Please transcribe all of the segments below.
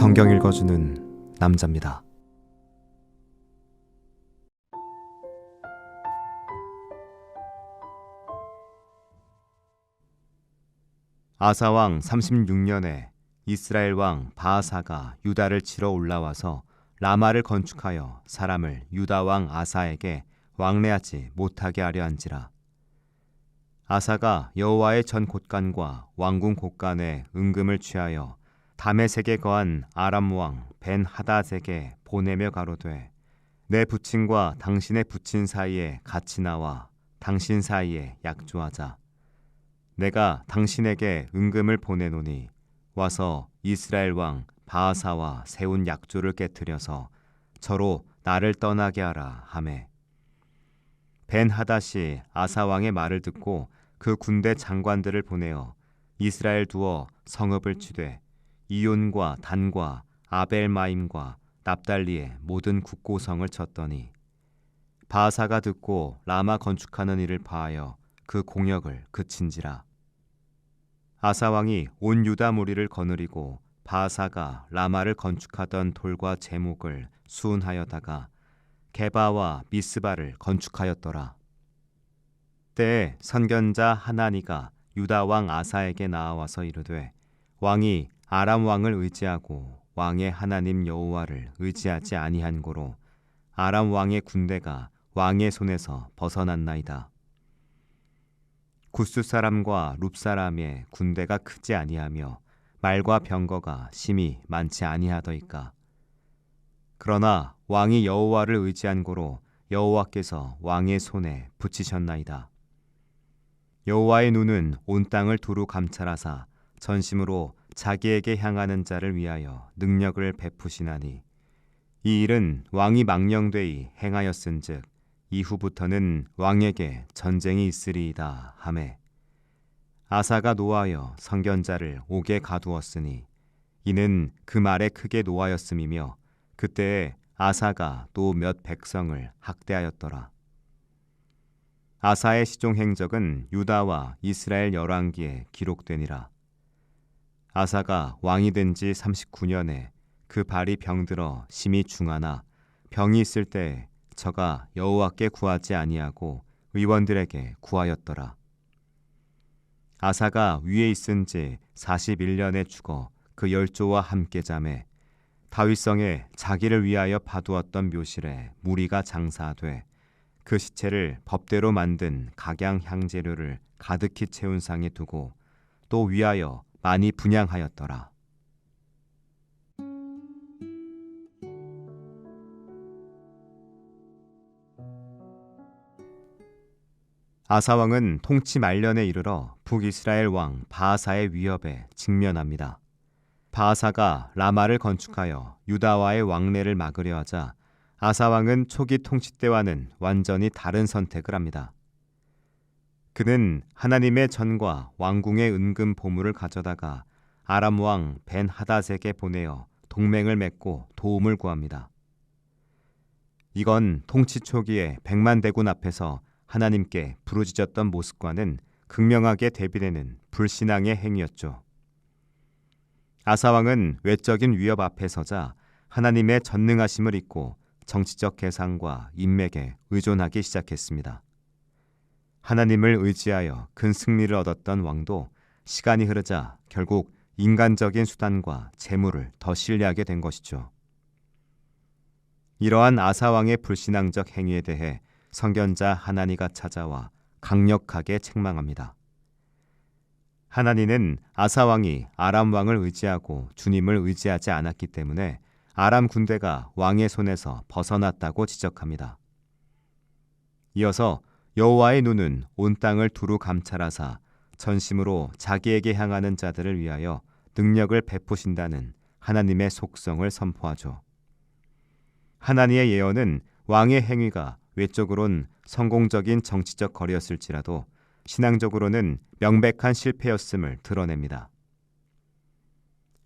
성경 읽어주는 남자입니다. 아사왕 36년에 이스라엘 왕 바아사가 유다를 치러 올라와서 라마를 건축하여 사람을 유다 왕 아사에게 왕래하지 못하게 하려 한지라. 아사가 여호와의 전 곳간과 왕궁 곳간에 은금을 취하여 다메섹에 거한 아람 왕 벤 하닷에게 보내며 가로되, 내 부친과 당신의 부친 사이에 같이 나와 당신 사이에 약조하자. 내가 당신에게 은금을 보내노니 와서 이스라엘 왕 바아사와 세운 약조를 깨뜨려서 저로 나를 떠나게 하라 하매, 벤 하닷이 아사 왕의 말을 듣고 그 군대 장관들을 보내어 이스라엘 두어 성읍을 치되 이온과 단과 아벨마임과 납달리의 모든 국고성을 쳤더니, 바아사가 듣고 라마 건축하는 일을 파하여 그 공역을 그친지라. 아사 왕이 온 유다 무리를 거느리고 바아사가 라마를 건축하던 돌과 제목을 수운하여다가 게바와 미스바를 건축하였더라. 때에 선견자 하나니가 유다 왕 아사에게 나와서 이르되, 왕이 아람 왕을 의지하고 왕의 하나님 여호와를 의지하지 아니한 고로 아람 왕의 군대가 왕의 손에서 벗어났나이다. 구스 사람과 룹 사람의 군대가 크지 아니하며 말과 병거가 심히 많지 아니하더이까. 그러나 왕이 여호와를 의지한 고로 여호와께서 왕의 손에 붙이셨나이다. 여호와의 눈은 온 땅을 두루 감찰하사 전심으로 자기에게 향하는 자를 위하여 능력을 베푸시나니, 이 일은 왕이 망령되이 행하였은즉 이후부터는 왕에게 전쟁이 있으리이다 하매, 아사가 노하여 선견자를 옥에 가두었으니 이는 그 말에 크게 노하였음이며, 그때에 아사가 또 몇 백성을 학대하였더라. 아사의 시종 행적은 유다와 이스라엘 열왕기에 기록되니라. 아사가 왕이 된 지 39년에 그 발이 병들어 심히 중하나 병이 있을 때에 저가 여호와께 구하지 아니하고 의원들에게 구하였더라. 아사가 위에 있은 지 41년에 죽어 그 열조와 함께 잠에 다윗성에 자기를 위하여 파두었던 묘실에 무리가 장사돼 그 시체를 법대로 만든 각양 향재료를 가득히 채운 상에 두고 또 위하여 많이 분향하였더라. 아사왕은 통치 말년에 이르러 북이스라엘 왕 바아사의 위협에 직면합니다. 바아사가 라마를 건축하여 유다와의 왕래를 막으려 하자 아사왕은 초기 통치 때와는 완전히 다른 선택을 합니다. 그는 하나님의 전과 왕궁의 은금 보물을 가져다가 아람 왕 벤 하닷에게 보내어 동맹을 맺고 도움을 구합니다. 이건 통치 초기에 100만 대군 앞에서 하나님께 부르짖었던 모습과는 극명하게 대비되는 불신앙의 행위였죠. 아사왕은 외적인 위협 앞에 서자 하나님의 전능하심을 잊고 정치적 계산과 인맥에 의존하기 시작했습니다. 하나님을 의지하여 큰 승리를 얻었던 왕도 시간이 흐르자 결국 인간적인 수단과 재물을 더 신뢰하게 된 것이죠. 이러한 아사왕의 불신앙적 행위에 대해 선견자 하나니가 찾아와 강력하게 책망합니다. 하나니는 아사왕이 아람 왕을 의지하고 주님을 의지하지 않았기 때문에 아람 군대가 왕의 손에서 벗어났다고 지적합니다. 이어서 여호와의 눈은 온 땅을 두루 감찰하사 전심으로 자기에게 향하는 자들을 위하여 능력을 베푸신다는 하나님의 속성을 선포하죠. 하나니의 예언은 왕의 행위가 외적으론 성공적인 정치적 거리였을지라도 신앙적으로는 명백한 실패였음을 드러냅니다.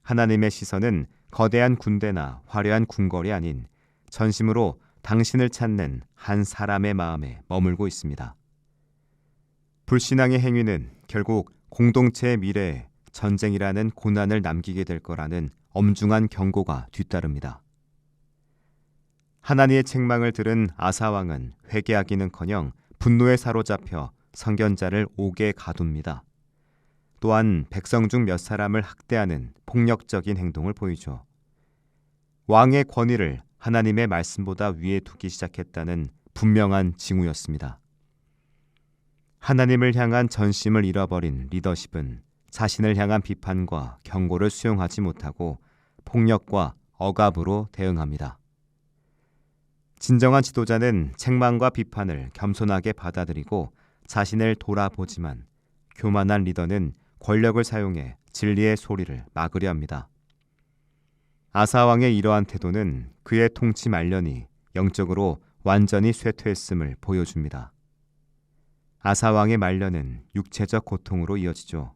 하나님의 시선은 거대한 군대나 화려한 궁궐이 아닌 전심으로 당신을 찾는 한 사람의 마음에 머물고 있습니다. 불신앙의 행위는 결국 공동체의 미래에 전쟁이라는 고난을 남기게 될 거라는 엄중한 경고가 뒤따릅니다. 하나님의 책망을 들은 아사 왕은 회개하기는커녕 분노에 사로잡혀 선견자를 옥에 가둡니다. 또한 백성 중 몇 사람을 학대하는 폭력적인 행동을 보이죠. 왕의 권위를 하나님의 말씀보다 위에 두기 시작했다는 분명한 징후였습니다. 하나님을 향한 전심을 잃어버린 리더십은 자신을 향한 비판과 경고를 수용하지 못하고 폭력과 억압으로 대응합니다. 진정한 지도자는 책망과 비판을 겸손하게 받아들이고 자신을 돌아보지만, 교만한 리더는 권력을 사용해 진리의 소리를 막으려 합니다. 아사 왕의 이러한 태도는 그의 통치 말년이 영적으로 완전히 쇠퇴했음을 보여줍니다. 아사 왕의 말년은 육체적 고통으로 이어지죠.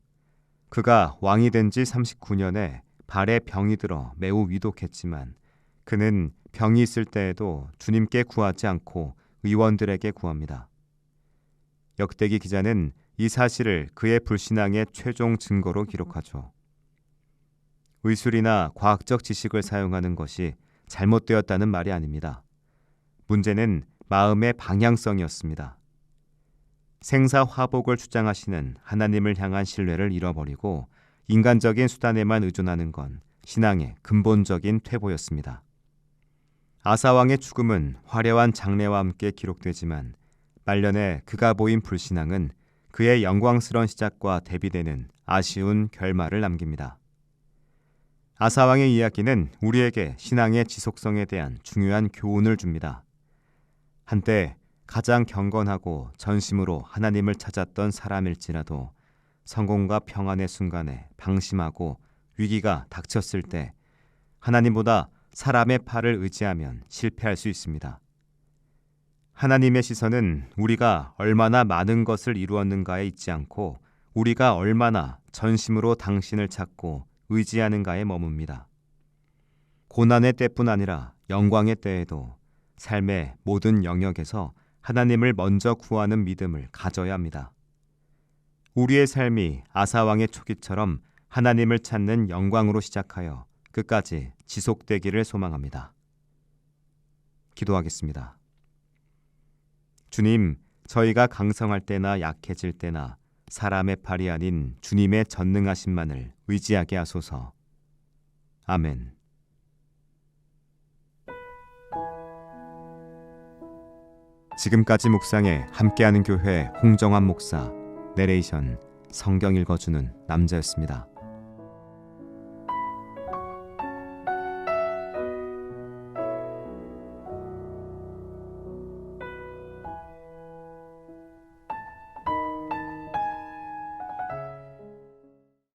그가 왕이 된 지 39년에 발에 병이 들어 매우 위독했지만 그는 병이 있을 때에도 주님께 구하지 않고 의원들에게 구합니다. 역대기 기자는 이 사실을 그의 불신앙의 최종 증거로 기록하죠. 의술이나 과학적 지식을 사용하는 것이 잘못되었다는 말이 아닙니다. 문제는 마음의 방향성이었습니다. 생사화복을 주장하시는 하나님을 향한 신뢰를 잃어버리고 인간적인 수단에만 의존하는 건 신앙의 근본적인 퇴보였습니다. 아사 왕의 죽음은 화려한 장례와 함께 기록되지만 말년에 그가 보인 불신앙은 그의 영광스러운 시작과 대비되는 아쉬운 결말을 남깁니다. 아사 왕의 이야기는 우리에게 신앙의 지속성에 대한 중요한 교훈을 줍니다. 한때 가장 경건하고 전심으로 하나님을 찾았던 사람일지라도 성공과 평안의 순간에 방심하고 위기가 닥쳤을 때 하나님보다 사람의 팔을 의지하면 실패할 수 있습니다. 하나님의 시선은 우리가 얼마나 많은 것을 이루었는가에 있지 않고 우리가 얼마나 전심으로 당신을 찾고 의지하는가에 머뭅니다. 고난의 때뿐 아니라 영광의 때에도 삶의 모든 영역에서 하나님을 먼저 구하는 믿음을 가져야 합니다. 우리의 삶이 아사 왕의 초기처럼 하나님을 찾는 영광으로 시작하여 끝까지 지속되기를 소망합니다. 기도하겠습니다. 주님, 저희가 강성할 때나 약해질 때나 사람의 팔이 아닌 주님의 전능하심만을 의지하게 하소서. 아멘. 지금까지 묵상에 함께하는 교회 홍정환 목사, 내레이션 성경 읽어주는 남자였습니다.